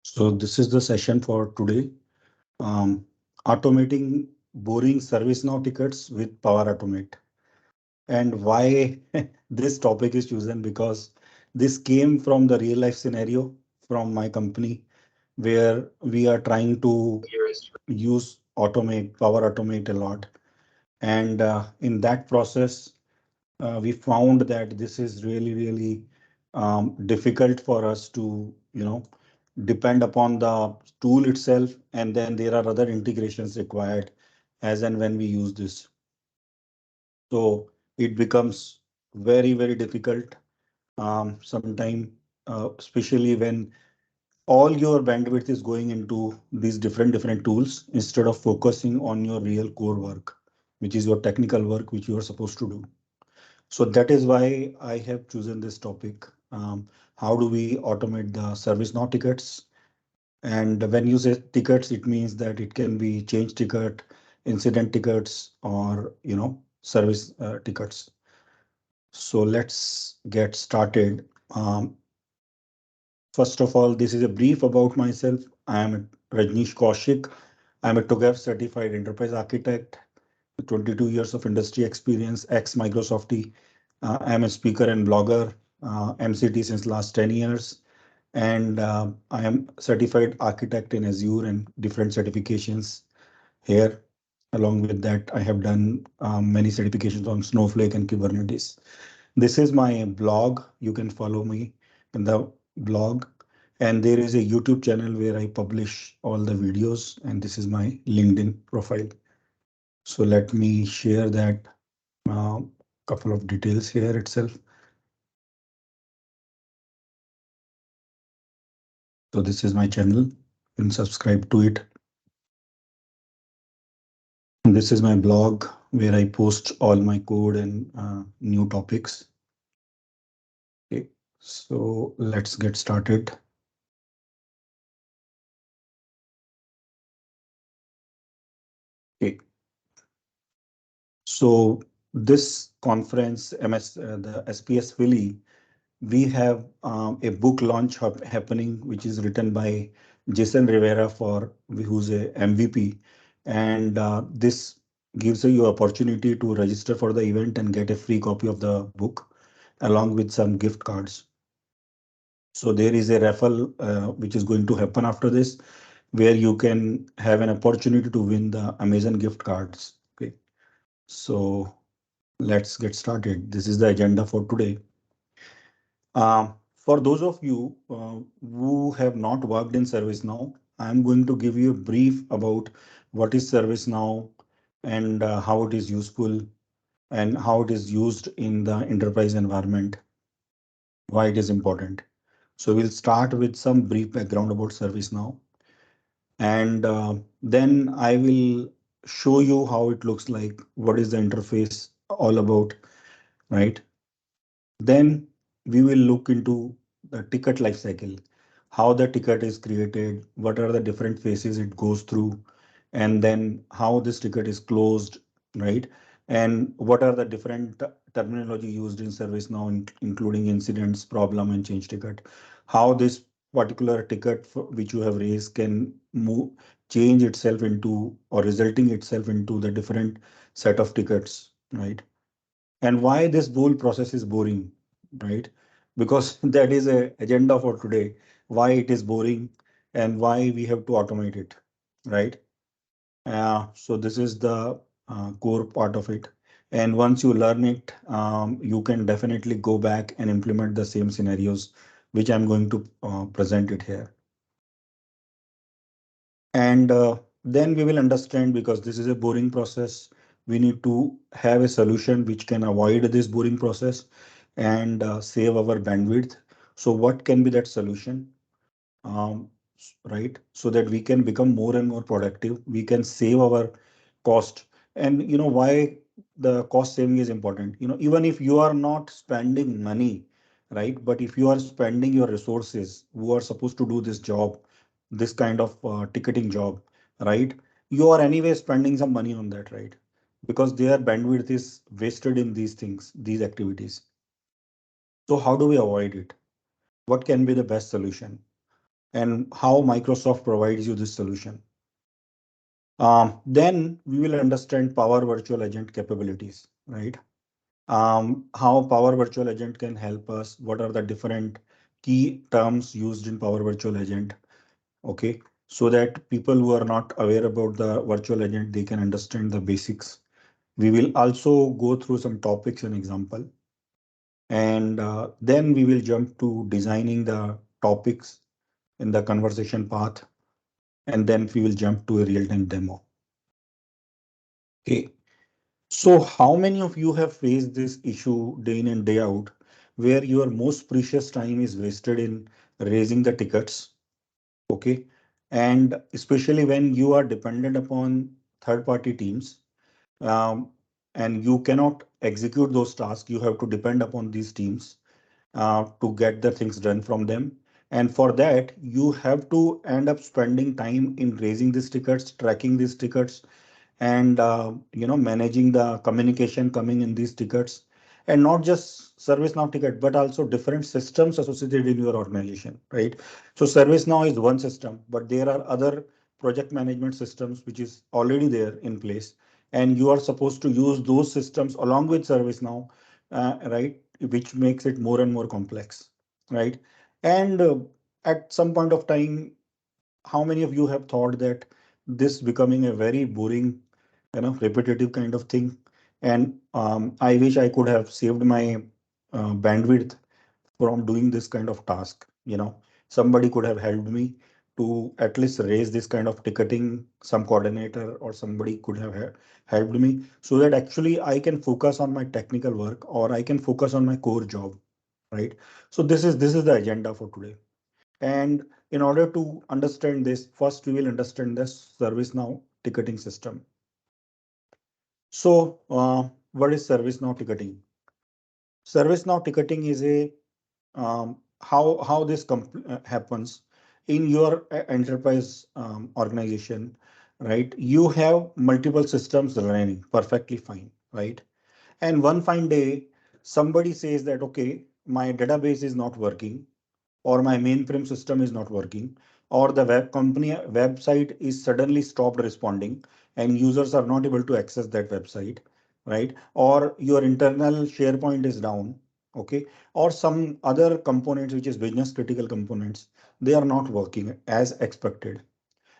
So this is the session for today. Um, Automating boring ServiceNow tickets with Power Automate. And why this topic is chosen, because this came from the real life scenario from my company where we are trying to use automate, Power Automate a lot. And in that process, we found that this is really difficult for us to, depend upon the tool itself, and then there are other integrations required as and when we use this. So it becomes very difficult sometime, especially when all your bandwidth is going into these different tools instead of focusing on your real core work, which is your technical work, which you are supposed to do. So that is why I have chosen this topic. How do we automate the ServiceNow tickets? And when you say tickets, it means that it can be change ticket, incident tickets, or service tickets. So let's get started. First of all, this is a brief about myself. I am Rajanish Kaushikk. I'm a TOGAF certified enterprise architect with 22 years of industry experience, ex Microsoft. I'm a speaker and blogger, MCT since last 10 years. And I am certified architect in Azure and different certifications here. Along with that, I have done many certifications on Snowflake and Kubernetes. This is my blog. You can follow me in the blog. And there is a YouTube channel where I publish all the videos. And this is my LinkedIn profile. So let me share that couple of details here itself. So this is my channel. You can subscribe to it. This is my blog where I post all my code and new topics. Okay, so let's get started. Okay, so this conference, the SPS Philly, we have a book launch happening, which is written by Jason Rivera for who's a MVP, and this gives you opportunity to register for the event and get a free copy of the book along with some gift cards. So there is a raffle which is going to happen after this, where you can have an opportunity to win the Amazon gift cards. Okay, so let's get started. This is the agenda for today. For those of you who have not worked in ServiceNow, I'm going to give you a brief about what is ServiceNow and how it is useful and how it is used in the enterprise environment, why it is important. So we'll start with some brief background about ServiceNow, and then I will show you how it looks like, what is the interface all about, right? Then we will look into the ticket lifecycle, how the ticket is created, what are the different phases it goes through, and then how this ticket is closed, right? And what are the different terminology used in ServiceNow, including incidents, problem, and change ticket. How this particular ticket which you have raised can move, change itself into or resulting itself into the different set of tickets, right? And why this whole process is boring, right? Because that is a agenda for today, why it is boring and why we have to automate it, right? So this is the core part of it. And once you learn it, you can definitely go back and implement the same scenarios, which I'm going to present it here. And then we will understand, because this is a boring process, we need to have a solution which can avoid this boring process and save our bandwidth. So what can be that solution? Right? So that we can become more and more productive, we can save our cost. And you know why the cost saving is important? Even if you are not spending money, right? But if you are spending your resources who are supposed to do this job, this kind of ticketing job, right? You are anyway spending some money on that, right? Because their bandwidth is wasted in these things, these activities. So how do we avoid it? What can be the best solution? and how Microsoft provides you this solution. Then we will understand Power Virtual Agent capabilities, right? How Power Virtual Agent can help us, what are the different key terms used in Power Virtual Agent, okay? So that people who are not aware about the virtual agent, they can understand the basics. We will also go through some topics and example, and then we will jump to designing the topics in the conversation path, and then we will jump to a real-time demo. Okay. So how many of you have faced this issue day in and day out, where your most precious time is wasted in raising the tickets? Okay. And especially when you are dependent upon third-party teams, um, and you cannot execute those tasks, you have to depend upon these teams to get the things done from them. And for that, you have to end up spending time in raising these tickets, tracking these tickets, and managing the communication coming in these tickets, and not just ServiceNow ticket, but also different systems associated in your organization, right? So ServiceNow is one system, but there are other project management systems which is already there in place, and you are supposed to use those systems along with ServiceNow, right? Which makes it more and more complex, right? And at some point of time, how many of you have thought that this becoming a very boring, repetitive kind of thing? And I wish I could have saved my bandwidth from doing this kind of task. Somebody could have helped me to at least raise this kind of ticketing, some coordinator or somebody could have helped me so that actually I can focus on my technical work or I can focus on my core job, right? So this is the agenda for today. And in order to understand this, first we will understand the ServiceNow ticketing system. So, what is ServiceNow ticketing? ServiceNow ticketing is a how this happens in your enterprise organization, right? You have multiple systems running perfectly fine, right? And one fine day, somebody says that, okay, my database is not working, or my mainframe system is not working, or the web company website is suddenly stopped responding and users are not able to access that website, right? Or your internal SharePoint is down, okay? Or some other components, which is business critical components, they are not working as expected,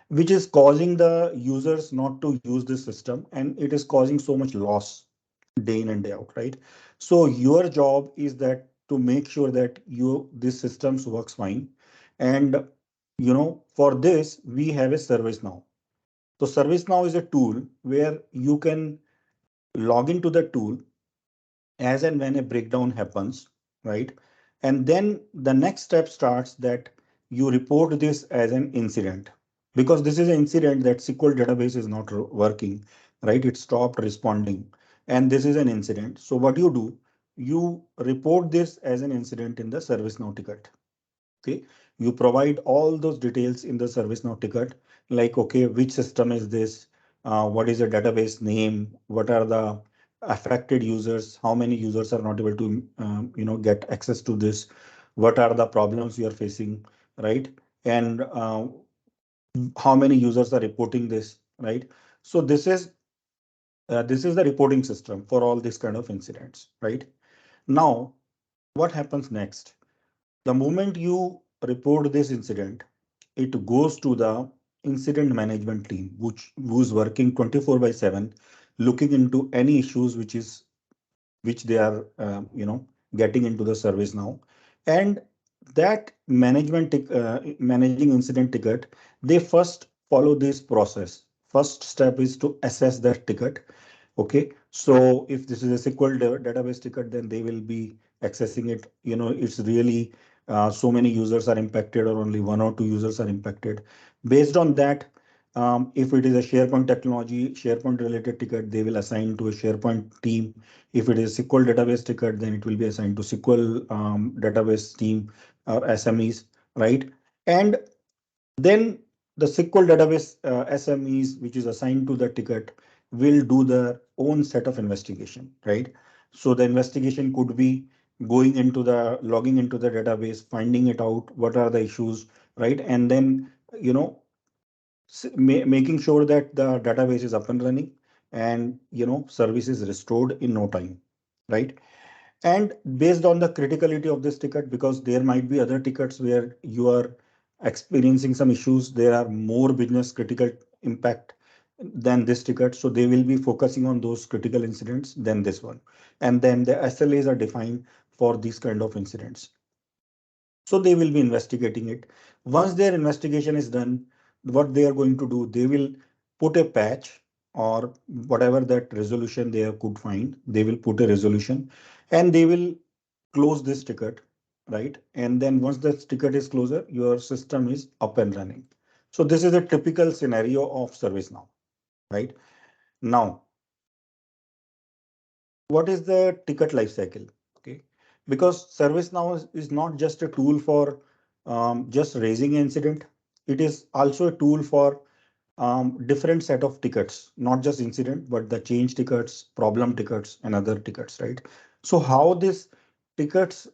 which is causing the users not to use this system, and it is causing so much loss day in and day out, right? So your job is that to make sure that this systems works fine. And for this, we have a ServiceNow. So ServiceNow is a tool where you can log into the tool as and when a breakdown happens, right? And then the next step starts that you report this as an incident, because this is an incident that SQL database is not working, right? It stopped responding, and this is an incident. So what you do, you report this as an incident in the ServiceNow ticket. Okay, you provide all those details in the ServiceNow ticket, like, okay, which system is this? What is the database name? What are the affected users? How many users are not able to, get access to this? What are the problems you are facing, right? And how many users are reporting this, right? So this is the reporting system for all these kind of incidents, right? Now, what happens next? The moment you report this incident, it goes to the incident management team, who's working 24 by 7, looking into any issues which they are getting into the service now. And that managing incident ticket, they first follow this process. First step is to assess that ticket. Okay, so if this is a SQL database ticket, then they will be accessing it. It's really so many users are impacted, or only one or two users are impacted. Based on that, if it is a SharePoint technology, SharePoint related ticket, they will assign to a SharePoint team. If it is SQL database ticket, then it will be assigned to SQL database team or SMEs, right? And then the SQL database SMEs, which is assigned to the ticket, will do their own set of investigation, right? So the investigation could be logging into the database, finding it out, what are the issues, right? And then, you know, making sure that the database is up and running, and service is restored in no time, right? And based on the criticality of this ticket, because there might be other tickets where you are experiencing some issues, there are more business critical impact than this ticket, so they will be focusing on those critical incidents than this one. And then the SLAs are defined for these kind of incidents, so they will be investigating it. Once their investigation is done, what they are going to do, they will put a patch or whatever that resolution they could find, they will put a resolution, and they will close this ticket, right? And then once the ticket is closer, your system is up and running. So this is a typical scenario of ServiceNow, right? Now, what is the ticket lifecycle? Okay, because ServiceNow is not just a tool for just raising an incident. It is also a tool for different set of tickets, not just incident, but the change tickets, problem tickets, and other tickets, right? So how this tickets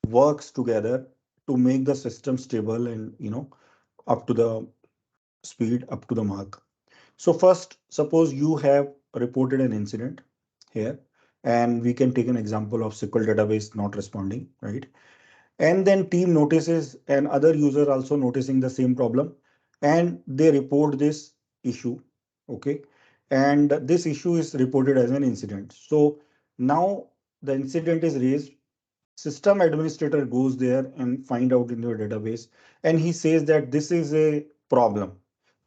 works together to make the system stable and up to the speed, up to the mark. So first, suppose you have reported an incident here, and we can take an example of SQL database not responding, right? And then team notices and other user also noticing the same problem, and they report this issue, okay? And this issue is reported as an incident. So now the incident is raised. System administrator goes there and find out in your database, and he says that this is a problem.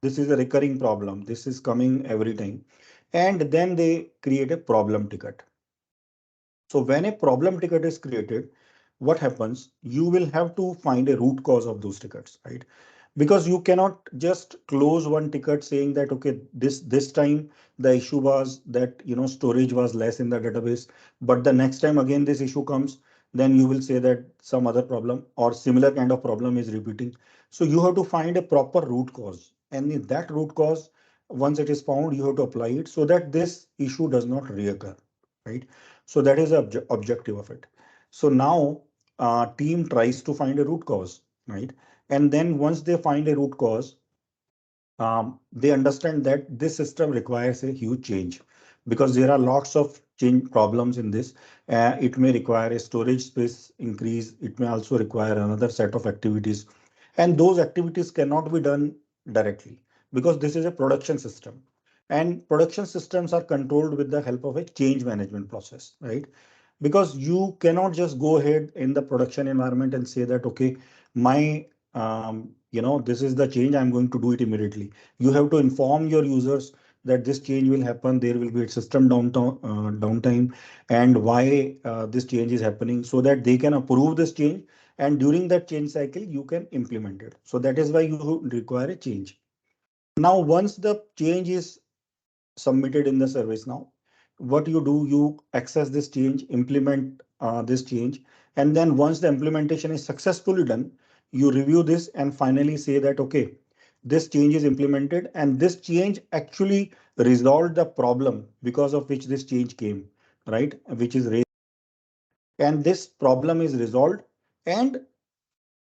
This is a recurring problem. This is coming every time. And then they create a problem ticket. So when a problem ticket is created, what happens? You will have to find a root cause of those tickets, right? Because you cannot just close one ticket saying that, okay, this time the issue was that storage was less in the database, but the next time again this issue comes, then you will say that some other problem or similar kind of problem is repeating. So you have to find a proper root cause, and in that root cause, once it is found, you have to apply it so that this issue does not reoccur, right? So that is the objective of it. So now team tries to find a root cause, right? And then once they find a root cause, they understand that this system requires a huge change, because there are lots of change problems in this. It may require a storage space increase. It may also require another set of activities, and those activities cannot be done directly because this is a production system, and production systems are controlled with the help of a change management process, right? Because you cannot just go ahead in the production environment and say that, okay, my this is the change, I'm going to do it immediately. You have to inform your users that this change will happen, there will be a system downtime, and why this change is happening, so that they can approve this change, and during that change cycle you can implement it. So that is why you require a change. Now once the change is submitted in the service now, what you do, you access this change, implement this change, and then once the implementation is successfully done, you review this and finally say that, okay, this change is implemented and this change actually resolved the problem because of which this change came, right? Which is raised, and this problem is resolved, and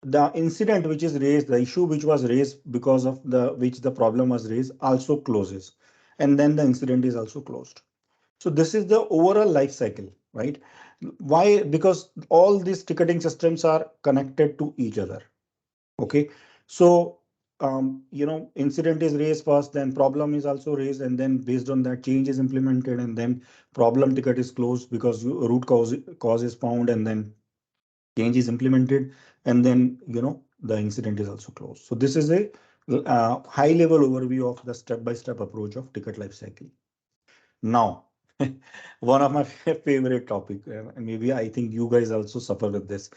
the incident which is raised, the issue which was raised because of the which the problem was raised also closes, and then the incident is also closed. So this is the overall life cycle, right? Why? Because all these ticketing systems are connected to each other. Okay. So incident is raised first, then problem is also raised, and then based on that change is implemented, and then problem ticket is closed because root cause is found, and then change is implemented, and then the incident is also closed. So this is a high level overview of the step-by-step approach of ticket lifecycle. Now, one of my favorite topic, and maybe I think you guys also suffer with this.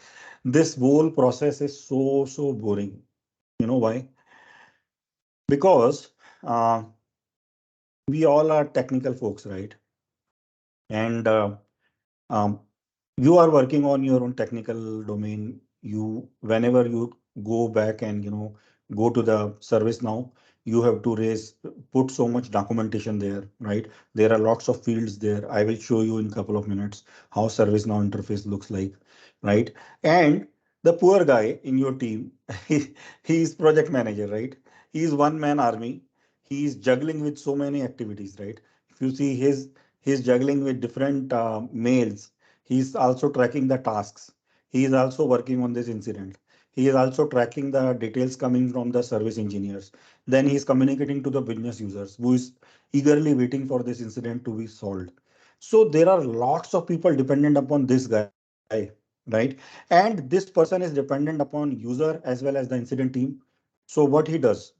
This whole process is so boring. You know why? Because we all are technical folks, right? And um, you are working on your own technical domain. You, whenever you go back and go to the service now, you have to put so much documentation there, right? There are lots of fields there. I will show you in a couple of minutes how ServiceNow interface looks like, right? And The poor guy in your team, he is project manager, right? He is one man army. He is juggling with so many activities, right? If you see he's juggling with different mails. He's also tracking the tasks. He is also working on this incident. He is also tracking the details coming from the service engineers. Then he is communicating to the business users who is eagerly waiting for this incident to be solved. So there are lots of people dependent upon this guy, right? And this person is dependent upon user as well as the incident team. So what he does,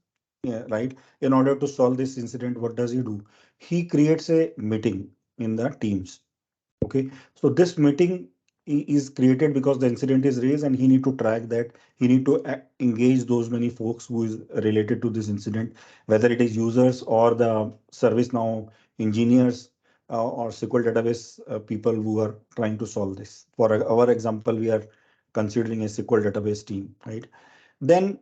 yeah, right, in order to solve this incident, what does he do? He creates a meeting in the teams. Okay, so this meeting is created because the incident is raised and he need to track that. He need to engage those many folks who is related to this incident, whether it is users or the ServiceNow engineers or SQL database people who are trying to solve this. For our example, we are considering a SQL database team, right? Then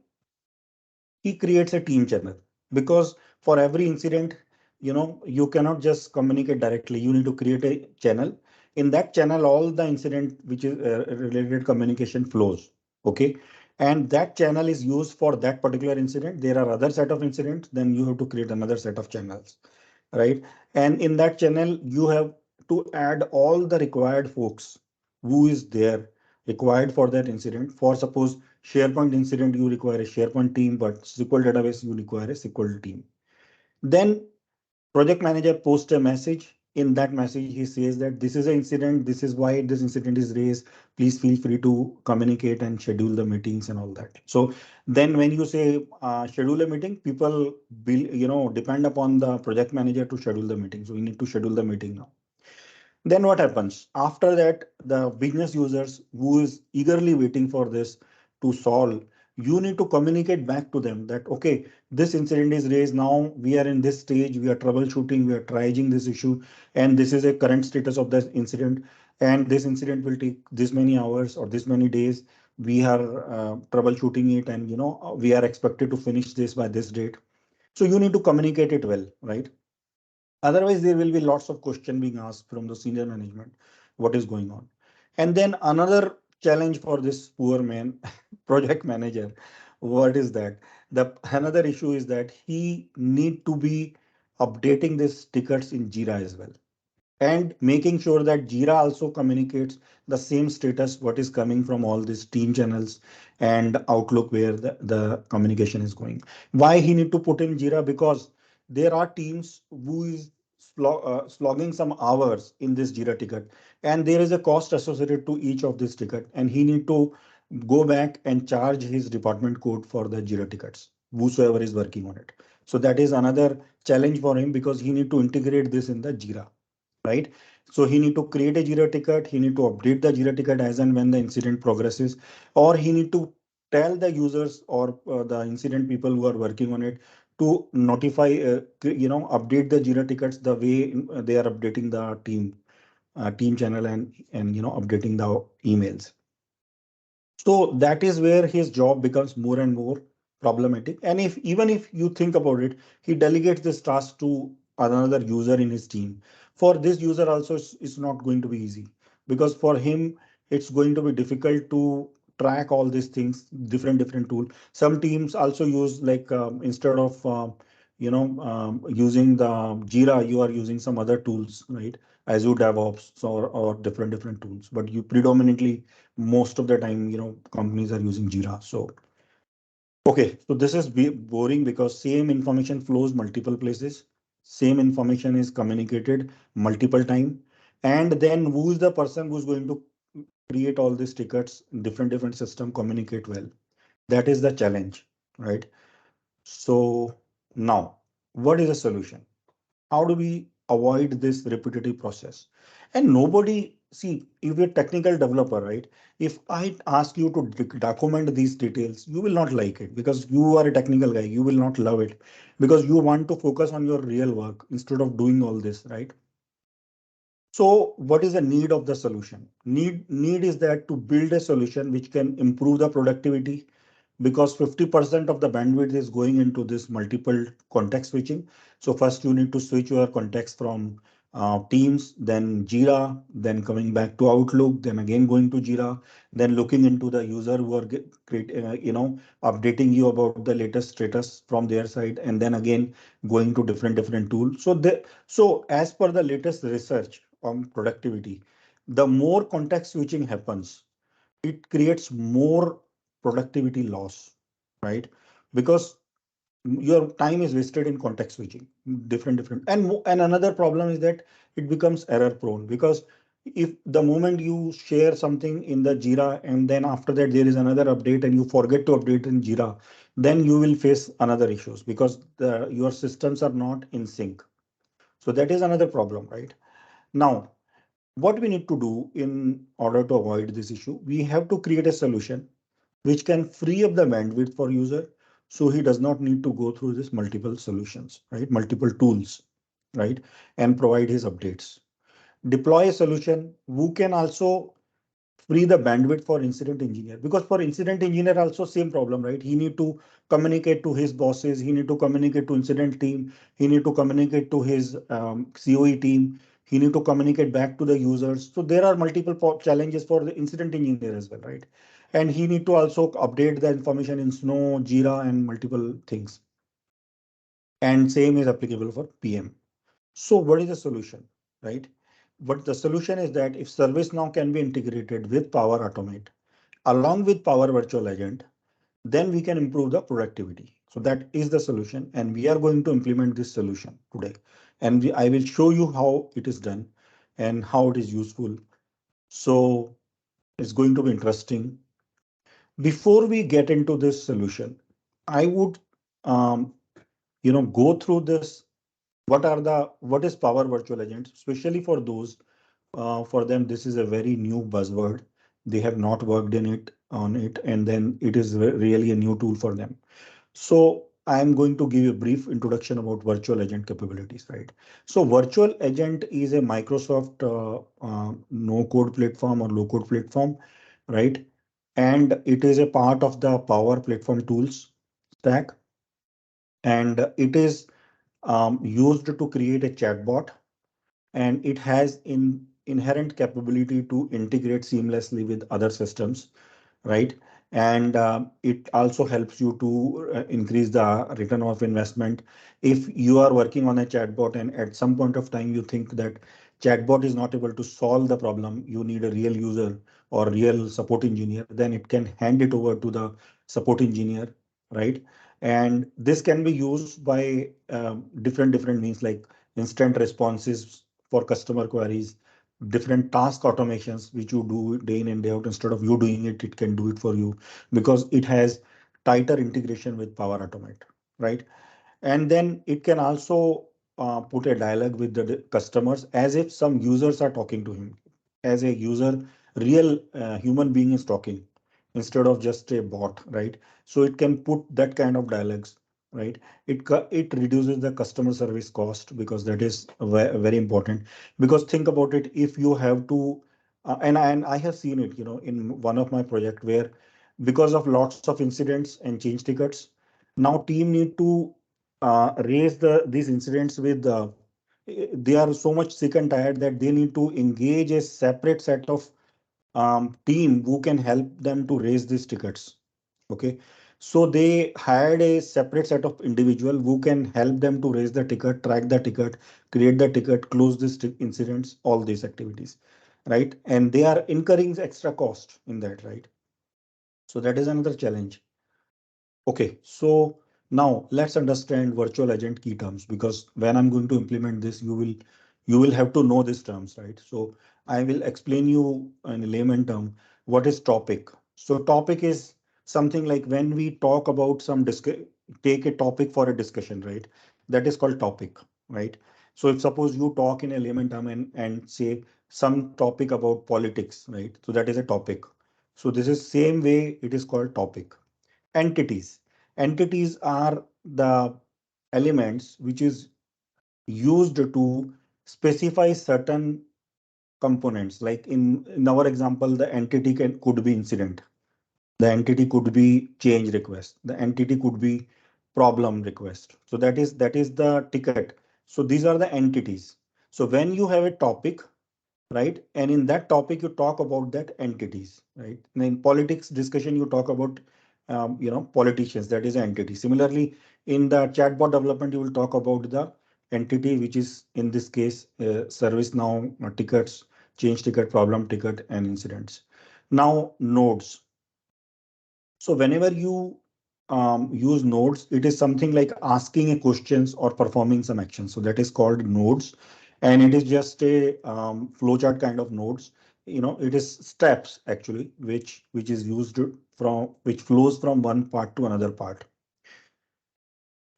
he creates a team channel because for every incident, you cannot just communicate directly. You need to create a channel. In that channel, all the incident which is related communication flows. Okay, and that channel is used for that particular incident. There are other set of incidents, then you have to create another set of channels, right? And in that channel, you have to add all the required folks who is there required for that incident. For suppose SharePoint incident, you require a SharePoint team, but SQL database, you require a SQL team. Then project manager posts a message. In that message, he says that this is an incident. This is why this incident is raised. Please feel free to communicate and schedule the meetings and all that. So then when you say schedule a meeting, people will, depend upon the project manager to schedule the meeting. So we need to schedule the meeting now. Then what happens? After that, the business users who is eagerly waiting for this to solve, you need to communicate back to them that, okay, this incident is raised now. We are in this stage. We are troubleshooting. We are triaging this issue. And this is a current status of this incident. And this incident will take this many hours or this many days. We are troubleshooting it and, we are expected to finish this by this date. So you need to communicate it well, right? Otherwise, there will be lots of question being asked from the senior management, what is going on. And then another challenge for this poor man, project manager, what is that? The another issue is that he need to be updating these tickets in Jira as well and making sure that Jira also communicates the same status what is coming from all these team channels and Outlook where the communication is going. Why he need to put in Jira? Because there are teams who is slogging some hours in this Jira ticket and there is a cost associated to each of this ticket and he need to go back and charge his department code for the Jira tickets, whosoever is working on it. So that is another challenge for him because he need to integrate this in the Jira, right? So he need to create a Jira ticket. He need to update the Jira ticket as and when the incident progresses, or he need to tell the users or the incident people who are working on it to notify, update the Jira tickets the way they are updating the team channel and updating the emails. So that is where his job becomes more and more problematic. And if even if you think about it, he delegates this task to another user in his team. For this user also, it's not going to be easy because for him, it's going to be difficult to track all these things, different tool. Some teams also use like instead of using the Jira, you are using some other tools, right? Azure DevOps or different tools, but you predominantly most of the time, companies are using Jira. So, okay, so this is boring because same information flows multiple places. Same information is communicated multiple time. And then who is the person who's going to create all these tickets, different system communicate well? That is the challenge, right? So now, what is the solution? How do we avoid this repetitive process? And nobody, see, if you're a technical developer, right? If I ask you to document these details, you will not like it because you are a technical guy. You will not love it because you want to focus on your real work instead of doing all this, right? So what is the need of the solution? Need is that to build a solution which can improve the productivity because 50% of the bandwidth is going into this multiple context switching. So first you need to switch your context from Teams, then Jira, then coming back to Outlook, then again going to Jira, then looking into the user who are updating you about the latest status from their side, and then again going to different tools. So as per the latest research on productivity, the more context switching happens, it creates more productivity loss, right? Because your time is wasted in context switching, different, and another problem is that it becomes error prone, because if the moment you share something in the Jira and then after that there is another update and you forget to update in Jira, then you will face another issues because your systems are not in sync. So that is another problem, right? Now, what we need to do in order to avoid this issue, we have to create a solution which can free up the bandwidth for user, so he does not need to go through this multiple solutions, right? Multiple tools, right? And provide his updates. Deploy a solution who can also free the bandwidth for incident engineer, because for incident engineer also same problem, right? He need to communicate to his bosses, he need to communicate to incident team, he need to communicate to his COE team, he need to communicate back to the users. So there are multiple challenges for the incident engineer as well, right? And he need to also update the information in Snow, Jira, and multiple things. And same is applicable for PM. So what is the solution, right? But the solution is that if ServiceNow can be integrated with Power Automate along with Power Virtual Agent, then we can improve the productivity. So that is the solution, and we are going to implement this solution today. And I will show you how it is done and how it is useful. So it's going to be interesting. Before we get into this solution, I would um, go through this. What is Power Virtual Agent, especially for those for them this is a very new buzzword. They have not worked in it on it, and then it is really a new tool for them. So I'm going to give you a brief introduction about virtual agent capabilities, right? So virtual agent is a Microsoft no code platform or low code platform, right? And it is a part of the Power Platform tools stack, and it is used to create a chatbot, and it has inherent capability to integrate seamlessly with other systems, right? And it also helps you to increase the return of investment. If you are working on a chatbot and at some point of time you think that chatbot is not able to solve the problem, you need a real user or real support engineer, then it can hand it over to the support engineer, right? And this can be used by different means, like instant responses for customer queries, different task automations which you do day in and day out. Instead of you doing it, it can do it for you because it has tighter integration with Power Automate, right? And then it can also put a dialogue with the customers as if some users are talking to him, as a user, real human being is talking instead of just a bot, right? So it can put that kind of dialogues, right? It reduces the customer service cost, because that is very important. Because think about it, if you have to and I have seen it, in one of my project where because of lots of incidents and change tickets, now team need to raise these incidents with they are so much sick and tired that they need to engage a separate set of team who can help them to raise these tickets. Okay, so they hired a separate set of individual who can help them to raise the ticket, track the ticket, create the ticket, close these incidents, all these activities, right? And they are incurring extra cost in that, right? So that is another challenge. Okay, so now let's understand virtual agent key terms, because when I'm going to implement this, you will have to know these terms, right? So I will explain you in a layman term what is topic. So topic is something like when we talk about take a topic for a discussion, right? That is called topic, right? So if suppose you talk in a layman term and say some topic about politics, right? So that is a topic. So this is same way it is called topic. Entities. Entities are the elements which is used to specify certain components. Like in our example, the entity could be incident. The entity could be change request. The entity could be problem request. So that is the ticket. So these are the entities. So when you have a topic, right, and in that topic you talk about that entities, right? And in politics discussion you talk about politicians, that is an entity. Similarly, in the chatbot development you will talk about the entity, which is in this case ServiceNow tickets, change ticket, problem ticket, and incidents. Now nodes. So whenever you use nodes, it is something like asking a questions or performing some action. So that is called nodes, and it is just a flowchart kind of nodes. It is steps actually, which is used which flows from one part to another part.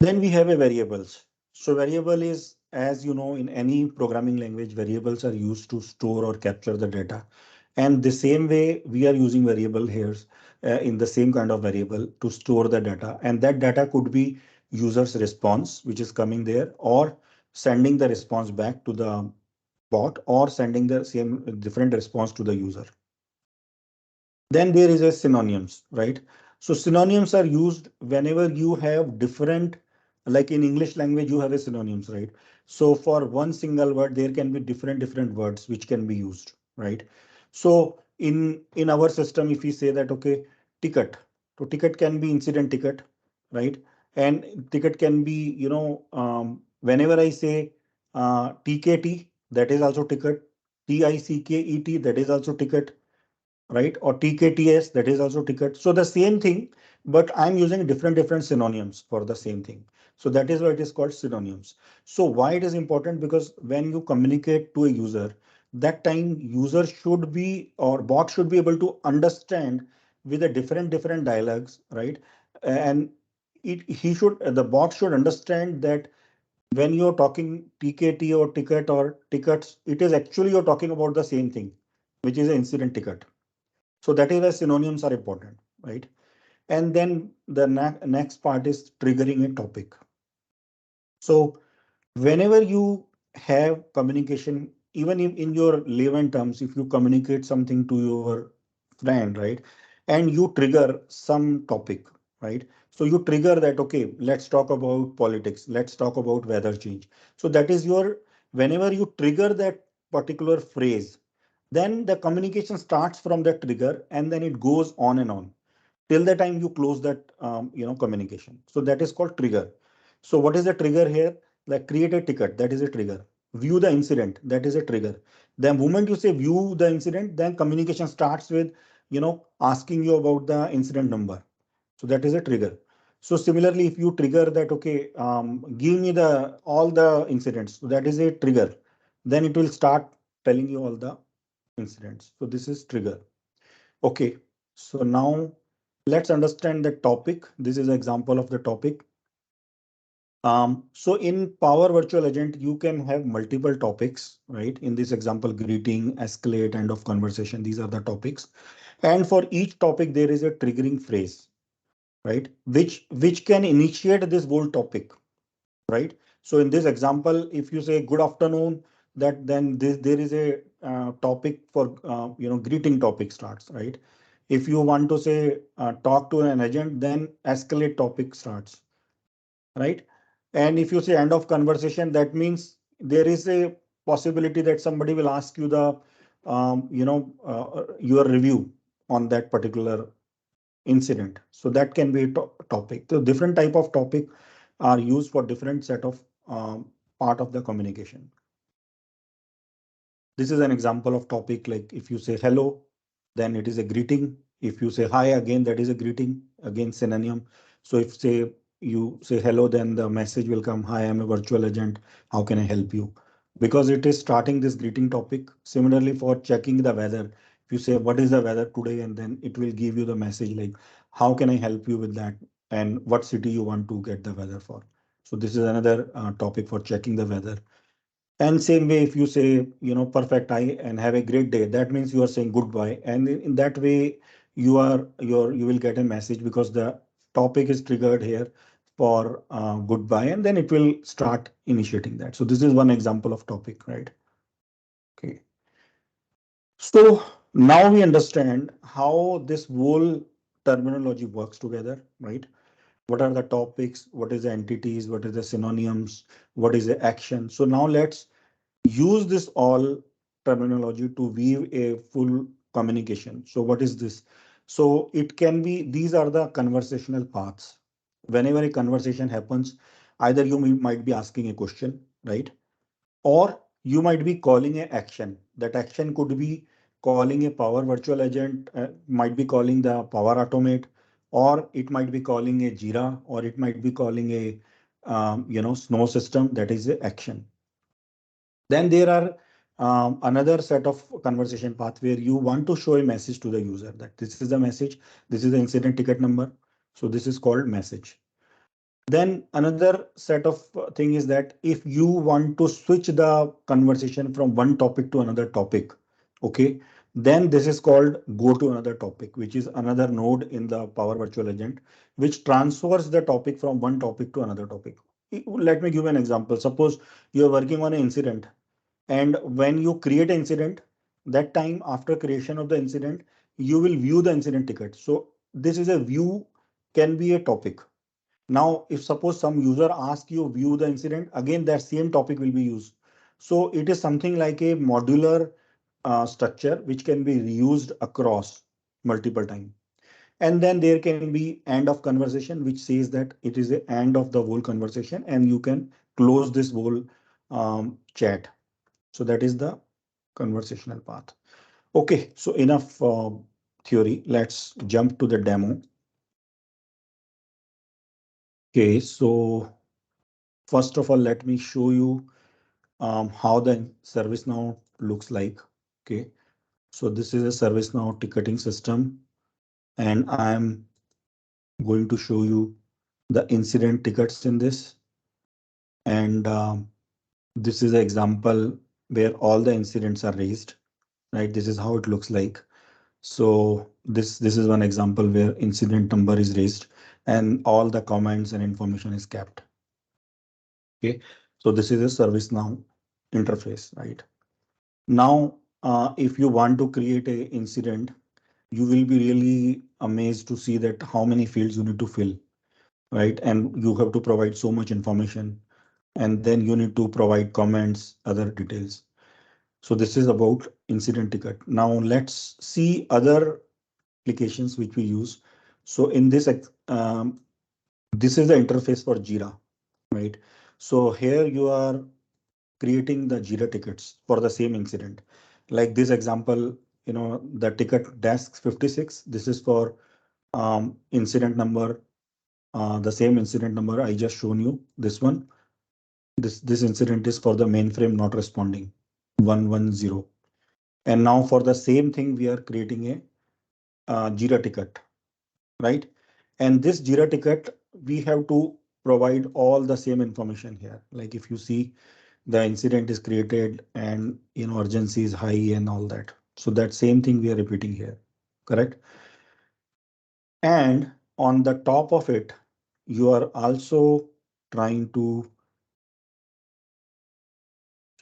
Then we have a variables. So variable is, as you know, in any programming language, variables are used to store or capture the data. And the same way we are using variable here in the same kind of variable to store the data. And that data could be user's response, which is coming there, or sending the response back to the bot, or sending the same different response to the user. Then there is a synonyms, right? So synonyms are used whenever you have different, like in English language, you have a synonyms, right? So for one single word, there can be different words which can be used, right? So in our system, if we say that, okay, ticket, so ticket can be incident ticket, right? And ticket can be, whenever I say TKT, that is also ticket. TICKET, that is also ticket, right? Or TKTS, that is also ticket. So the same thing, but I'm using different synonyms for the same thing. So that is why it is called synonyms. So why it is important? Because when you communicate to a user, that time user should be, or bot should be able to understand with a different dialogues, right? And the bot should understand that when you're talking TKT or ticket or tickets, it is actually you're talking about the same thing, which is an incident ticket. So that is why synonyms are important, right? And then the next part is triggering a topic. So whenever you have communication, even in your layman terms, if you communicate something to your friend, right, and you trigger some topic, right? So you trigger that, okay, let's talk about politics, let's talk about weather change. So that is whenever you trigger that particular phrase, then the communication starts from that trigger and then it goes on and on till the time you close that communication. So that is called trigger. So what is the trigger here? Like create a ticket, that is a trigger. View the incident, that is a trigger. The moment you say view the incident, then communication starts with asking you about the incident number. So that is a trigger. So similarly, if you trigger that, okay, give me the all the incidents, so that is a trigger. Then it will start telling you all the incidents. So this is trigger. Okay, so now let's understand the topic. This is an example of the topic. So in Power Virtual Agent, you can have multiple topics, right? In this example, greeting, escalate, end of conversation. These are the topics. And for each topic, there is a triggering phrase, right? Which can initiate this whole topic, right? So in this example, if you say good afternoon, that then there is a topic for greeting topic starts, right? If you want to say talk to an agent, then escalate topic starts, right? And if you say end of conversation, that means there is a possibility that somebody will ask you the your review on that particular incident. So that can be a topic. So different type of topic are used for different set of part of the communication. This is an example of topic, like if you say hello, then it is a greeting. If you say hi again, that is a greeting, again synonym. So if say you say hello, then the message will come, hi, I'm a virtual agent. How can I help you? Because it is starting this greeting topic. Similarly, for checking the weather, if you say what is the weather today, and then it will give you the message like how can I help you with that, and what city you want to get the weather for. So this is another topic for checking the weather. And same way, if you say, perfect, I and have a great day, that means you are saying goodbye. And in that way, you will get a message because the topic is triggered here for goodbye, and then it will start initiating that. So this is one example of topic, right? Okay. So now we understand how this whole terminology works together, right? What are the topics? What is the entities? What is the synonyms? What is the action? So now let's use this all terminology to weave a full communication. So what is this? So it can be, these are the conversational paths. Whenever a conversation happens, either you might be asking a question, right? Or you might be calling an action. That action could be calling a Power Virtual Agent, might be calling the Power Automate, or it might be calling a Jira, or it might be calling a Snow system. That is a action. Then there are another set of conversation path where you want to show a message to the user that this is the message, this is the incident ticket number. So this is called message. Then another set of thing is that if you want to switch the conversation from one topic to another topic, okay, then this is called go to another topic, which is another node in the Power Virtual Agent, which transfers the topic from one topic to another topic. Let me give an example. Suppose you are working on an incident, and when you create an incident, that time after creation of the incident, you will view the incident ticket. So this is a view, can be a topic. Now, if suppose some user asks you view the incident, again that same topic will be used. So it is something like a modular structure which can be reused across multiple times. And then there can be end of conversation, which says that it is the end of the whole conversation and you can close this whole chat. So that is the conversational path. Okay, so enough theory. Let's jump to the demo. Okay, so first of all, let me show you how the ServiceNow looks like. Okay, so this is a ServiceNow ticketing system, and I'm going to show you the incident tickets in this. And this is an example where all the incidents are raised, right? This is how it looks like. So this is one example where incident number is raised and all the comments and information is kept. Okay, so this is a ServiceNow interface, right? Now, if you want to create a incident, you will be really amazed to see that how many fields you need to fill, right? And you have to provide so much information, and then you need to provide comments, other details. So this is about incident ticket. Now let's see other applications which we use. So in this, this is the interface for Jira, right? So here you are creating the Jira tickets for the same incident. Like this example, the ticket desk 56, this is for incident number, the same incident number I just shown you, this one. This incident is for the mainframe not responding, 110. And now for the same thing, we are creating a Jira ticket, right? And this Jira ticket, we have to provide all the same information here. Like if you see, the incident is created and urgency is high and all that. So that same thing we are repeating here, correct? And on the top of it, you are also trying to,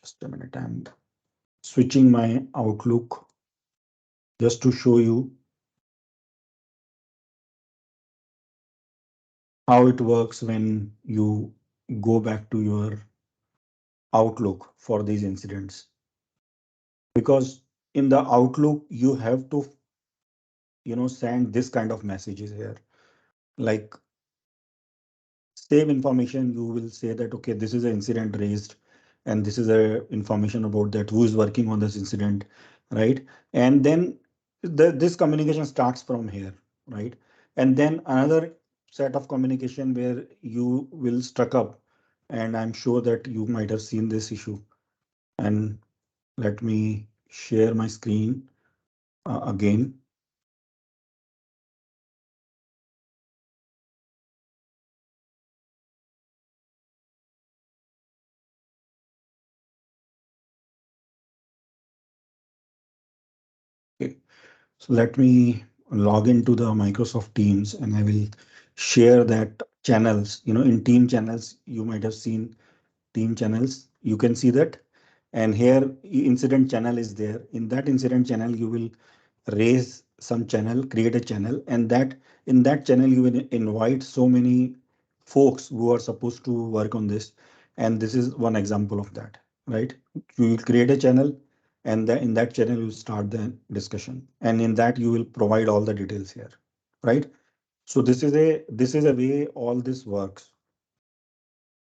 just a minute, I'm switching my Outlook just to show you how it works when you go back to your Outlook for these incidents. Because in the Outlook, you have to, send this kind of messages here. Like same information, you will say that, okay, this is an incident raised, and this is a information about that who is working on this incident, right? And then this communication starts from here, right? And then another set of communication where you will stuck up, and I'm sure that you might have seen this issue. And let me share my screen again. Okay. So let me log into the Microsoft Teams and I will share that channels. In team channels, you might have seen team channels. You can see that. And here incident channel is there. In that incident channel, you will raise some channel, create a channel, and that in that channel, you will invite so many folks who are supposed to work on this. And this is one example of that. right? You will create a channel, and then in that channel you start the discussion, and in that you will provide all the details here, right? So this is a way all this works.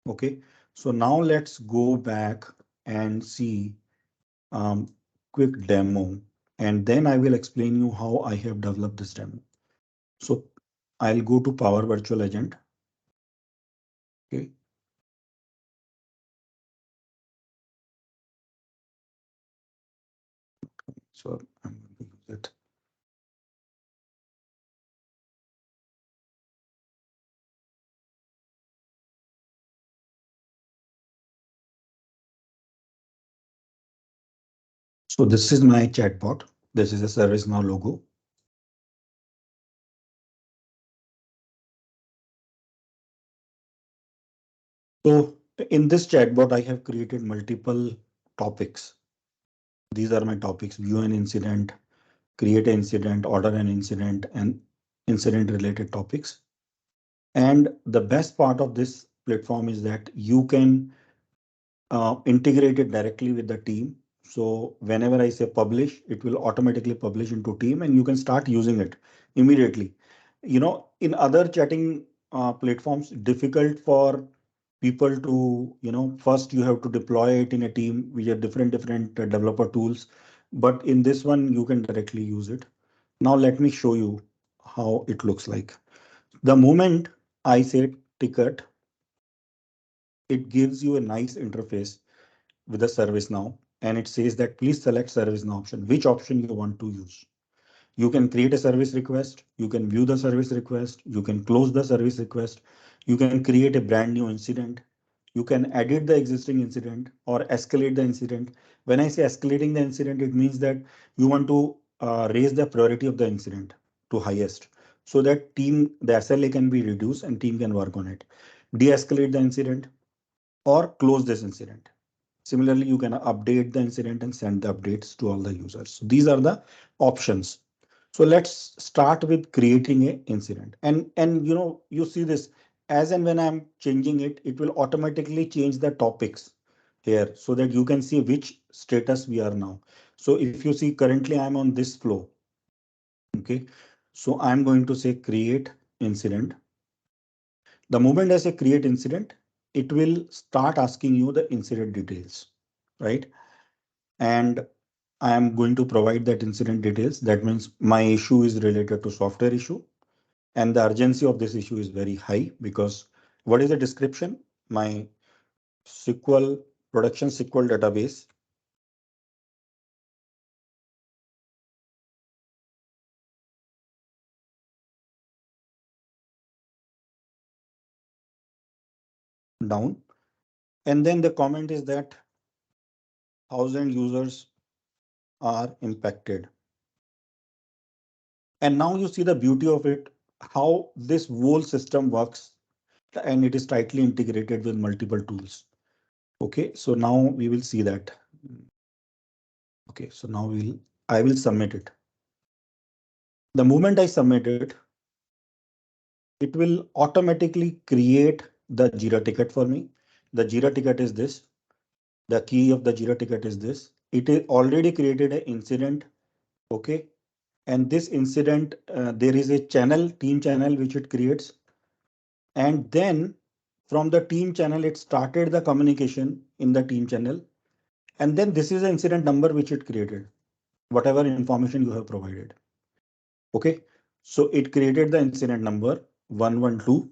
Okay, so now let's go back and see um, quick demo, and then I will explain you how I have developed this demo. So I'll go to Power Virtual Agent. Okay, so I'm going to use it. So this is my chatbot. This is a ServiceNow logo. So in this chatbot, I have created multiple topics. These are my topics: view an incident, create an incident, order an incident, and incident related topics. And the best part of this platform is that you can integrate it directly with the team. So whenever I say publish, it will automatically publish into team and you can start using it immediately. In other chatting platforms, difficult for people to, first you have to deploy it in a team with a different developer tools. But in this one, you can directly use it. Now let me show you how it looks like. The moment I say ticket, it gives you a nice interface with the ServiceNow, and it says that please select ServiceNow option, which option you want to use. You can create a service request, you can view the service request, you can close the service request, you can create a brand new incident, you can edit the existing incident or escalate the incident. When I say escalating the incident, it means that you want to raise the priority of the incident to highest so that the SLA can be reduced and team can work on it. De-escalate the incident or close this incident. Similarly, you can update the incident and send the updates to all the users. So these are the options. So let's start with creating a incident. And you see this as and when I'm changing it, it will automatically change the topics here so that you can see which status we are now. So if you see currently I'm on this flow. Okay. So I'm going to say create incident. The moment I say create incident, it will start asking you the incident details, right? And I am going to provide that incident details. That means my issue is related to software issue and the urgency of this issue is very high because what is the description? My SQL production SQL database down. And then the comment is that 1,000 users are impacted. And now you see the beauty of it, how this whole system works and it is tightly integrated with multiple tools. Okay, so now we will see that. Okay, so now I will submit it. The moment I submit it, it will automatically create the Jira ticket for me. The Jira ticket is this. The key of the Jira ticket is this. It is already created an incident. Okay. And this incident, there is a channel, team channel, which it creates. And then from the team channel, it started the communication in the team channel. And then this is the incident number which it created, whatever information you have provided. Okay. So it created the incident number 112.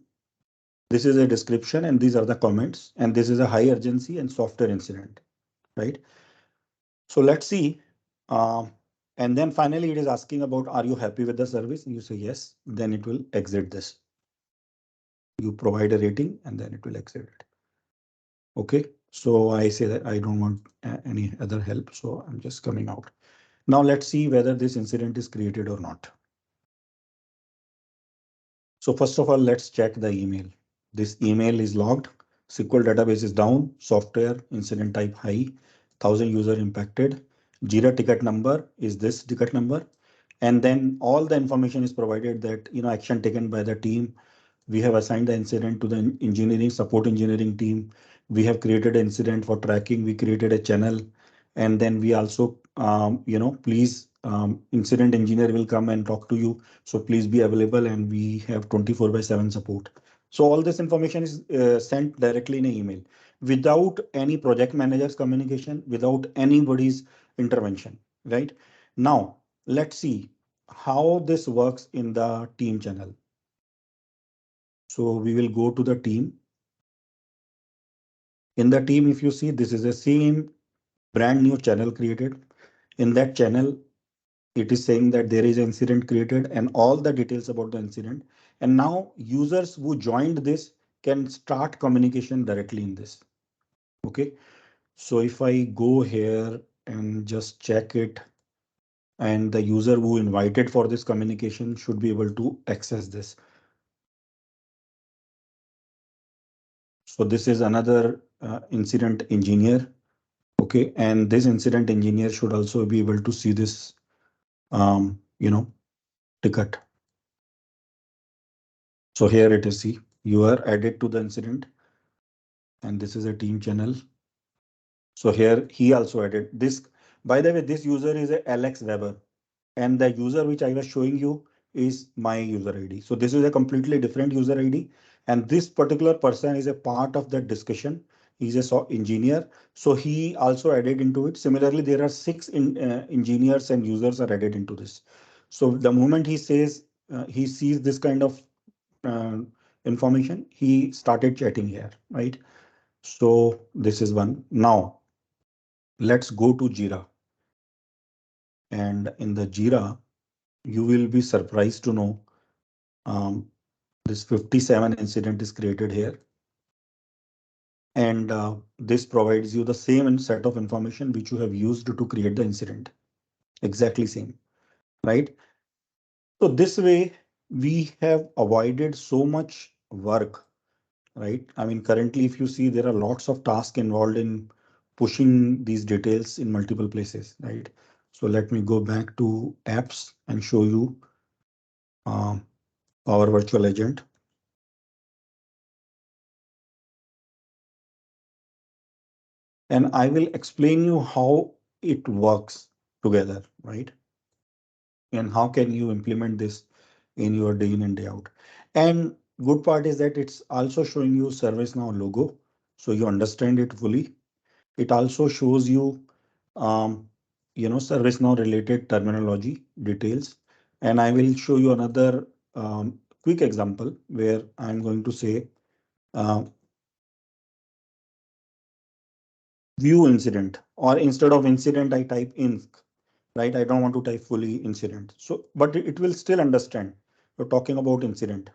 This is a description and these are the comments, and this is a high urgency and software incident, right? So let's see. And then finally it is asking about, are you happy with the service? You say yes, then it will exit this. You provide a rating and then it will exit it. Okay, so I say that I don't want any other help, so I'm just coming out. Now let's see whether this incident is created or not. So first of all, let's check the email. This email is logged. SQL database is down. Software incident type high. 1,000 user impacted. Jira ticket number is this ticket number. And then all the information is provided that, action taken by the team. We have assigned the incident to the engineering support engineering team. We have created an incident for tracking. We created a channel, and then we also, please, incident engineer will come and talk to you. So please be available, and we have 24/7 support. So all this information is sent directly in an email without any project manager's communication, without anybody's intervention, right? Now, let's see how this works in the team channel. So we will go to the team. In the team, if you see, this is the same brand new channel created. In that channel, it is saying that there is an incident created and all the details about the incident. And now users who joined this can start communication directly in this. Okay. So if I go here and just check it, and the user who invited for this communication should be able to access this. So this is another incident engineer. Okay, and this incident engineer should also be able to see this, ticket. So here it is. See, you are added to the incident, and this is a team channel. So here he also added this. By the way, this user is a Alex Weber, and the user which I was showing you is my user ID. So this is a completely different user ID, and this particular person is a part of that discussion. He's a engineer, so he also added into it. Similarly, there are six engineers and users are added into this. So the moment he says he sees this kind of uh, information, he started chatting here, right? So this is one. Now let's go to Jira, and in the Jira, you will be surprised to know um, this 57 incident is created here, and this provides you the same set of information which you have used to create the incident. Exactly same, right? So this way we have avoided so much work, right? I mean, currently, if you see, there are lots of tasks involved in pushing these details in multiple places, right? So let me go back to apps and show you um, our virtual agent. And I will explain you how it works together, right? And how can you implement this in your day in and day out. And good part is that it's also showing you ServiceNow logo, so you understand it fully. It also shows you, ServiceNow related terminology details. And I will show you another quick example where I'm going to say uh, view incident, or instead of incident, I type inc, right? I don't want to type fully incident. So, but it will still understand. We're talking about incident.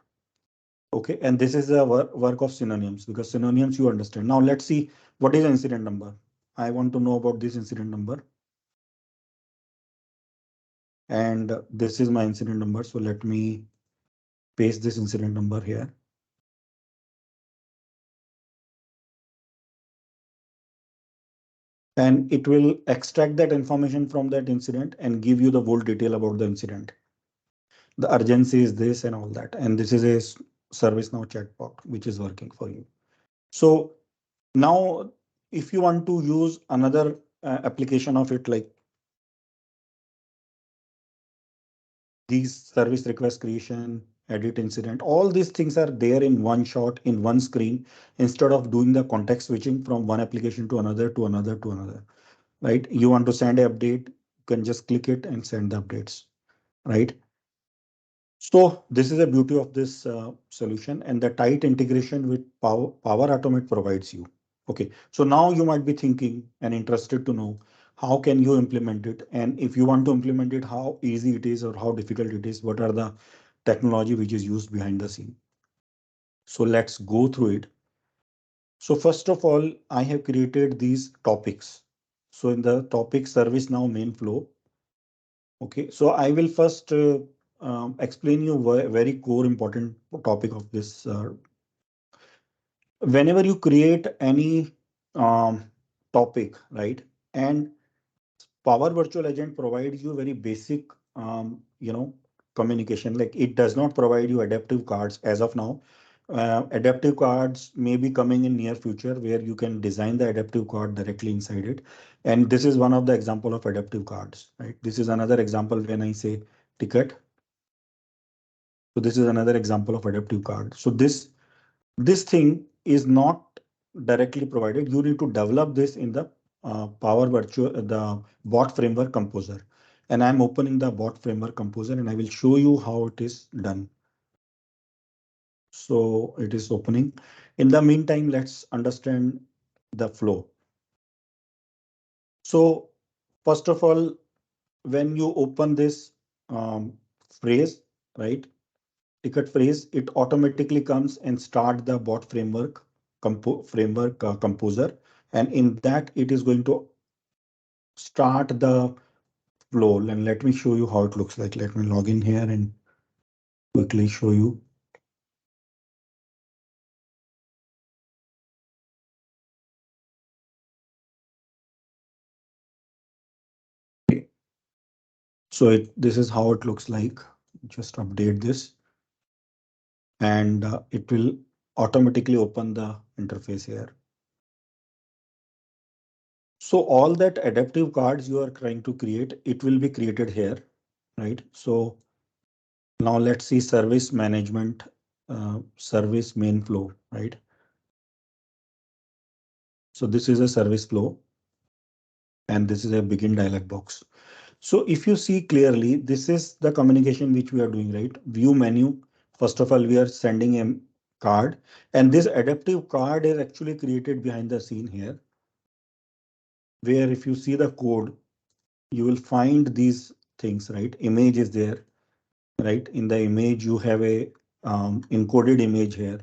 Okay, and this is a work of synonyms, because synonyms you understand. Now let's see what is incident number. I want to know about this incident number. And this is my incident number. So let me paste this incident number here. And it will extract that information from that incident and give you the whole detail about the incident. The urgency is this and all that. And this is a ServiceNow chatbot, which is working for you. So now, if you want to use another application of it, like these service request creation, edit incident, all these things are there in one shot, in one screen, instead of doing the context switching from one application to another, to another, to another, right? You want to send an update, you can just click it and send the updates, right? So this is the beauty of this solution, and the tight integration with Power Automate provides you. Okay, so now you might be thinking and interested to know how can you implement it, and if you want to implement it, how easy it is or how difficult it is, what are the technology which is used behind the scene. So let's go through it. So first of all, I have created these topics. So in the topic ServiceNow main flow, okay, so I will first explain you very core important topic of this. Whenever you create any topic, right, and Power Virtual Agent provides you very basic, communication. Like it does not provide you adaptive cards as of now. Adaptive cards may be coming in near future where you can design the adaptive card directly inside it. And this is one of the example of adaptive cards, right? This is another example when I say ticket. So this is another example of adaptive card. So this thing is not directly provided. You need to develop this in the Power Virtual, the bot framework composer. And I'm opening the bot framework composer and I will show you how it is done. So it is opening. In the meantime, let's understand the flow. So first of all, when you open this phrase, right? Ticket phrase, it automatically comes and start the bot framework composer. And in that, it is going to start the flow. And let me show you how it looks like. Let me log in here and quickly show you. Okay. So this is how it looks like. Just update this and it will automatically open the interface here. So all that adaptive cards you are trying to create, it will be created here, right? So now let's see service management, service main flow, right? So this is a service flow and this is a begin dialog box. So if you see clearly, this is the communication which we are doing, right? View menu. First of all, we are sending a card and this adaptive card is actually created behind the scene here, where if you see the code, you will find these things, right? Image is there, right? In the image, you have a encoded image here,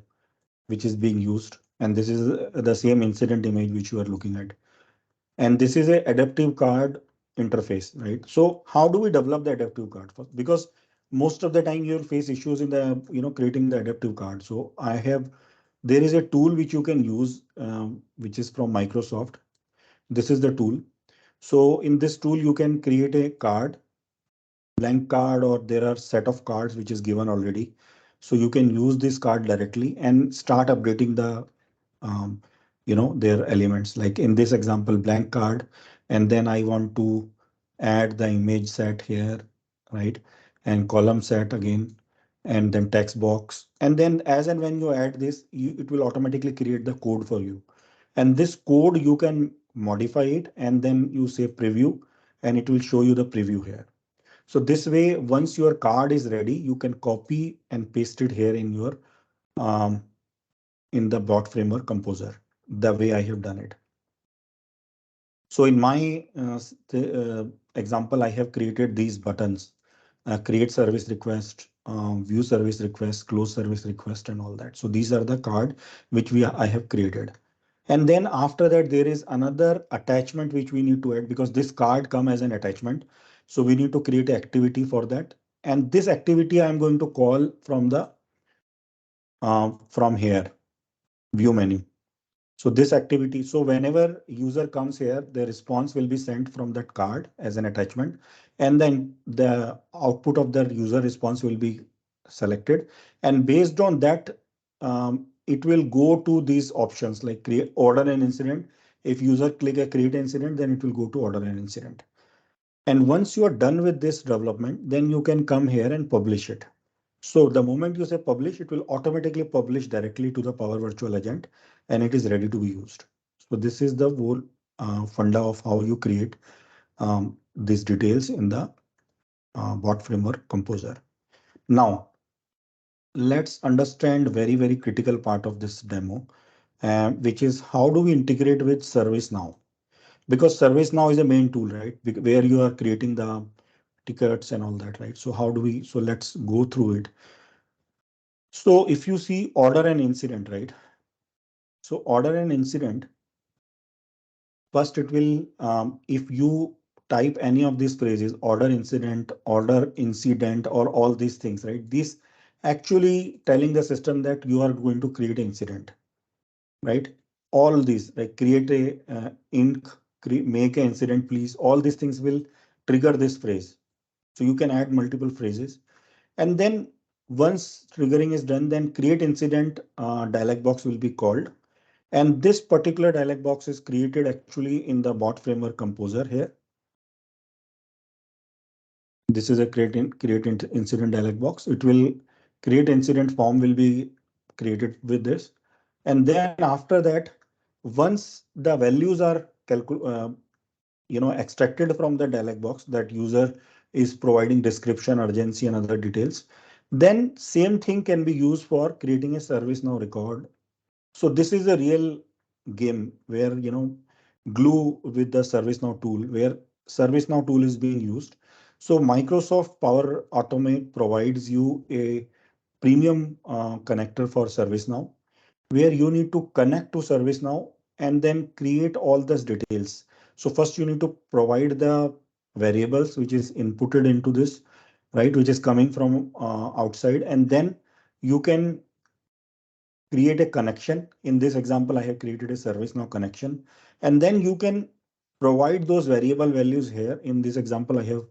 which is being used. And this is the same incident image which you are looking at. And this is a adaptive card interface, right? So how do we develop the adaptive card? Because most of the time you'll face issues in the, creating the adaptive card. So there is a tool which you can use, which is from Microsoft. This is the tool. So in this tool, you can create a card, blank card, or there are set of cards which is given already. So you can use this card directly and start updating the um, their elements. Like in this example, blank card, and then I want to add the image set here, right? And column set again, and then text box. And then as and when you add this, it will automatically create the code for you. And this code you can modify it and then you say preview and it will show you the preview here. So this way, once your card is ready, you can copy and paste it here um, in the bot framework composer, the way I have done it. So in my example, I have created these buttons, create service request, view service request, close service request, and all that. So these are the card which I have created. And then after that, there is another attachment which we need to add because this card come as an attachment. So we need to create an activity for that. And this activity I'm going to call from here, view menu. So this activity, so whenever user comes here, the response will be sent from that card as an attachment. And then the output of the user response will be selected. And based on that, it will go to these options like create, order an incident. If user click a create incident, then it will go to order an incident. And once you are done with this development, then you can come here and publish it. So the moment you say publish, it will automatically publish directly to the Power Virtual Agent and it is ready to be used. So this is the whole funda of how you create these details in the bot framework composer. Now, let's understand very critical part of this demo, which is how do we integrate with ServiceNow? Because ServiceNow is a main tool, right? Where you are creating the tickets and all that, right? So how do we, so let's go through it. So if you see order an incident, right? So order an incident, first it will, if you type any of these phrases, order incident, or all these things, right? This actually telling the system that you are going to create an incident, right? All these like create a make an incident, please. All these things will trigger this phrase. So you can add multiple phrases. And then once triggering is done, then create incident dialog box will be called. And this particular dialog box is created actually in the bot framework composer here. This is a create incident dialog box. It will create incident form will be created with this. And then after that, once the values are extracted from the dialog box that user is providing description, urgency, and other details, then same thing can be used for creating a ServiceNow record. So this is a real game where glue with the ServiceNow tool, where ServiceNow tool is being used. So Microsoft Power Automate provides you a premium connector for ServiceNow, where you need to connect to ServiceNow and then create all these details. So first you need to provide the variables which is inputted into this, right, which is coming from outside, and then you can create a connection. In this example, I have created a ServiceNow connection, and then you can provide those variable values here. In this example, I have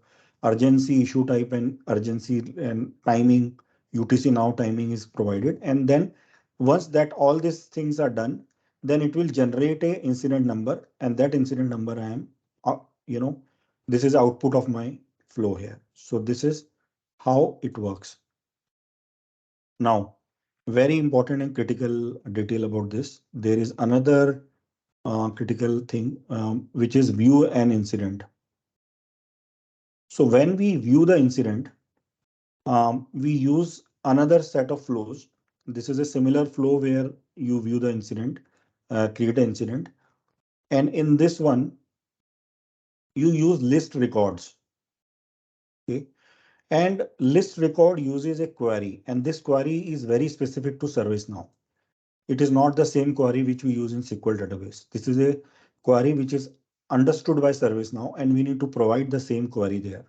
urgency, issue type, and urgency and timing. UTC now timing is provided. And then once that all these things are done, then it will generate a incident number, and that incident number I am, uh, you know, this is output of my flow here. So this is how it works. Now, very important and critical detail about this. There is another critical thing, which is view an incident. So when we view the incident, we use another set of flows. This is a similar flow where you view the incident, create an incident. And in this one, you use list records. Okay. And list record uses a query, and this query is very specific to ServiceNow. It is not the same query which we use in SQL database. This is a query which is understood by ServiceNow, and we need to provide the same query there.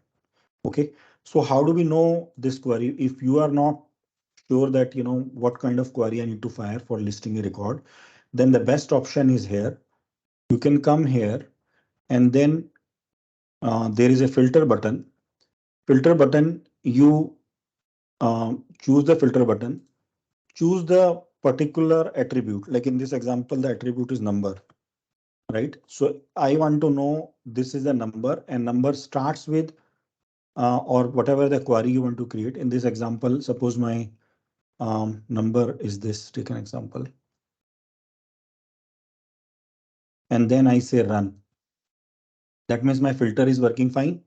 Okay, so how do we know this query? If you are not sure that what kind of query I need to fire for listing a record, then the best option is here. You can come here, and then there is a filter button. Filter button, you choose the filter button, choose the particular attribute. Like in this example, the attribute is number. Right? So I want to know this is a number, and number starts with or whatever the query you want to create. In this example, suppose my number is this, take an example. And then I say run. That means my filter is working fine.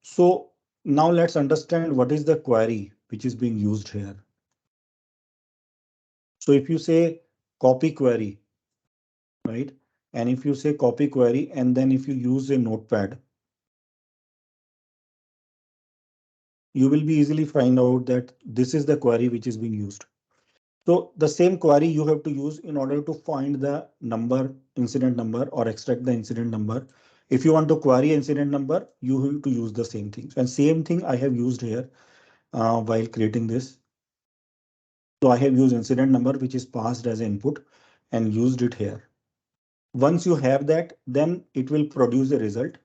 So now let's understand what is the query which is being used here. So if you say copy query, right? And if you say copy query, and then if you use a notepad, you will be easily find out that this is the query which is being used. So the same query you have to use in order to find the number, incident number, or extract the incident number. If you want to query incident number, you have to use the same thing. And same thing I have used here while creating this. So I have used incident number, which is passed as input, and used it here. Once you have that, then it will produce a result.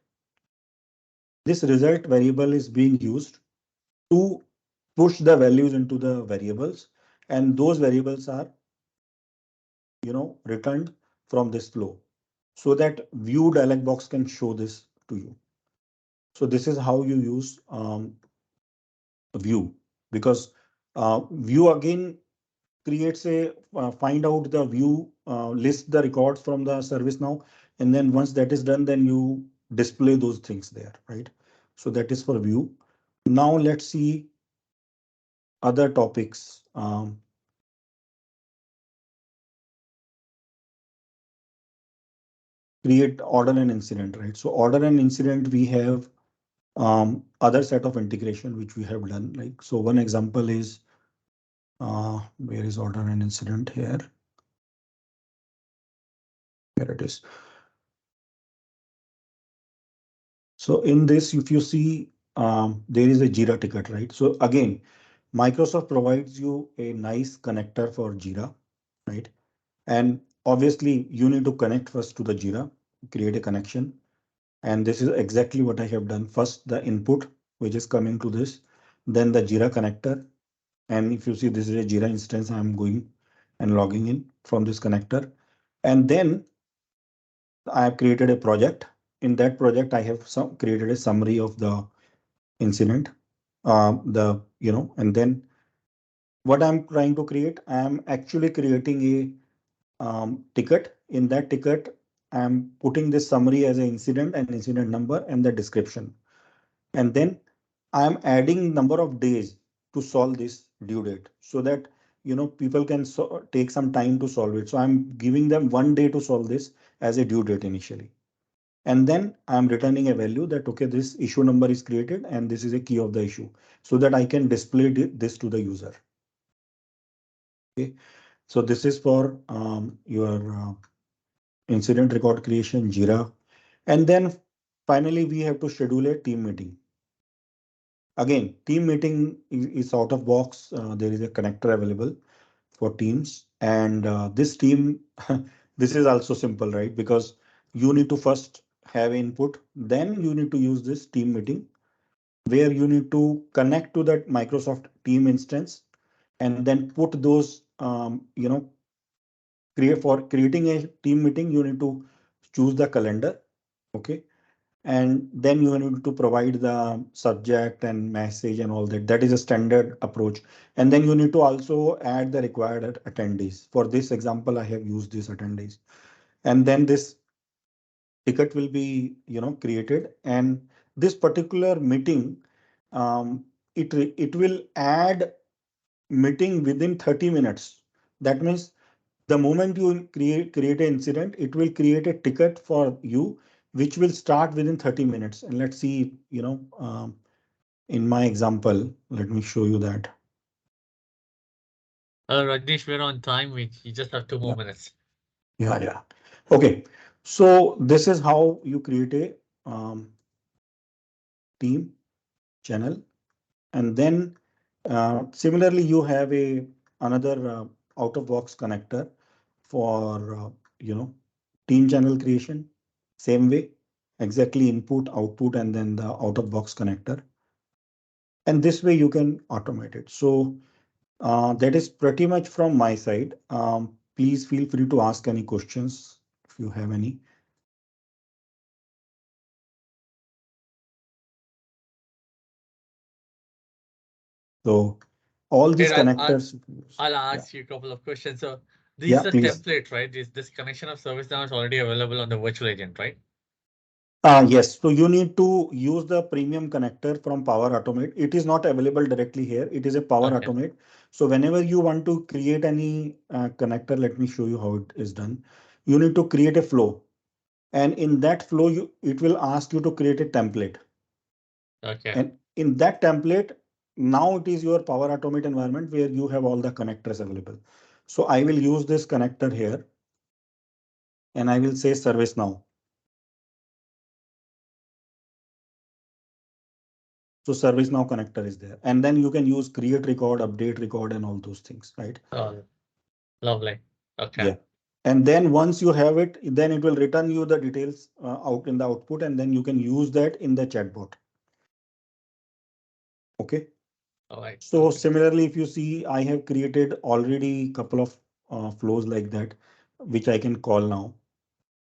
This result variable is being used to push the values into the variables, and those variables are returned from this flow, so that view dialog box can show this to you. So this is how you use view, because view again creates a find out the view, list the records from the ServiceNow, and then once that is done, then you display those things there, right? So that is for view. Now let's see other topics. Create order and incident, right? So order and incident, we have other set of integration which we have done. Like, so one example is where is order and incident here? Here it is. So in this, if you see, there is a Jira ticket, right? So again, Microsoft provides you a nice connector for Jira, right? And obviously you need to connect first to the Jira, create a connection. And this is exactly what I have done. First, the input, which is coming to this. then the Jira connector. And if you see, this is a Jira instance, I'm going and logging in from this connector. And then I have created a project. In that project, I have created a summary of the incident. And then what I'm trying to create, I'm actually creating a ticket. In that ticket, I'm putting this summary as an incident and incident number and the description. And then I'm adding number of days to solve this due date so that people can take some time to solve it. So I'm giving them 1 day to solve this as a due date initially. And then I'm returning a value that, okay, this issue number is created and this is a key of the issue so that I can display this to the user. Okay, so this is for your incident record creation, Jira. And then finally, we have to schedule a team meeting. Again, team meeting is out of box. There is a connector available for Teams. And this team, this is also simple, right? Because you need to first have input, then you need to use this team meeting where you need to connect to that Microsoft Team instance and then put those, for creating a team meeting, you need to choose the calendar. Okay. And then you need to provide the subject and message and all that. That is a standard approach. And then you need to also add the required attendees. For this example, I have used these attendees. And then this ticket will be, created. And this particular meeting, it will add meeting within 30 minutes. That means the moment you create an incident, it will create a ticket for you, which will start within 30 minutes. And let's see, in my example, let me show you that. Rajneesh, we're on time. You just have two more Yeah, minutes. yeah, yeah. Okay. So this is how you create a team channel. And then similarly, you have another out of box connector for team channel creation. Same way, exactly input, output, and then the out of box connector. And this way you can automate it. So that is pretty much from my side. Please feel free to ask any questions if you have any. So all these Here, connectors. I'll Yeah, ask you a couple of questions. So yeah, these are please. templates, right? This connection of ServiceNow is already available on the virtual agent, right? Yes, so you need to use the premium connector from Power Automate. It is not available directly here. It is a Power Okay. Automate. So whenever you want to create any connector, let me show you how it is done. You need to create a flow, and in that flow, it will ask you to create a template. Okay. And in that template, now it is your Power Automate environment where you have all the connectors available. So I will use this connector here, and I will say ServiceNow. So ServiceNow connector is there. And then you can use create record, update record, and all those things, right? Oh, lovely. Okay. Yeah. And then once you have it, then it will return you the details out in the output, and then you can use that in the chatbot. Okay. All right. So Okay. similarly, if you see, I have created already couple of flows like that, which I can call now.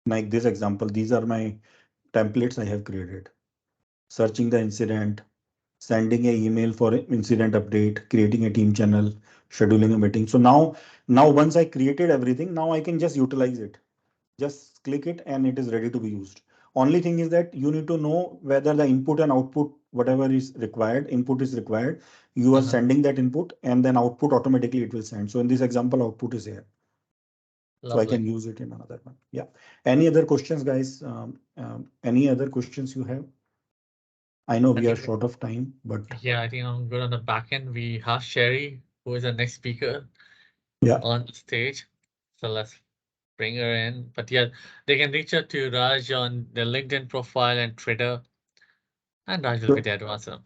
Like this example, these are my templates I have created. Searching the incident, sending a email for an incident update, creating a team channel, scheduling a meeting. So now once I created everything, now I can just utilize it. Just click it and it is ready to be used. Only thing is that you need to know whether the input and output, whatever is required, input is required. You are Uh-huh. sending that input and then output automatically it will send. So in this example, output is here. So I can Lovely. use it in another one. Yeah. Any other questions, guys? Any other questions you have? I know I we are think, short of time, but yeah, I think I'm good on the back end. We have Sherry, who is the next speaker yeah. on the stage. So let's bring her in. But yeah, they can reach out to Raj on the LinkedIn profile and Twitter, and Raj will be So there to answer.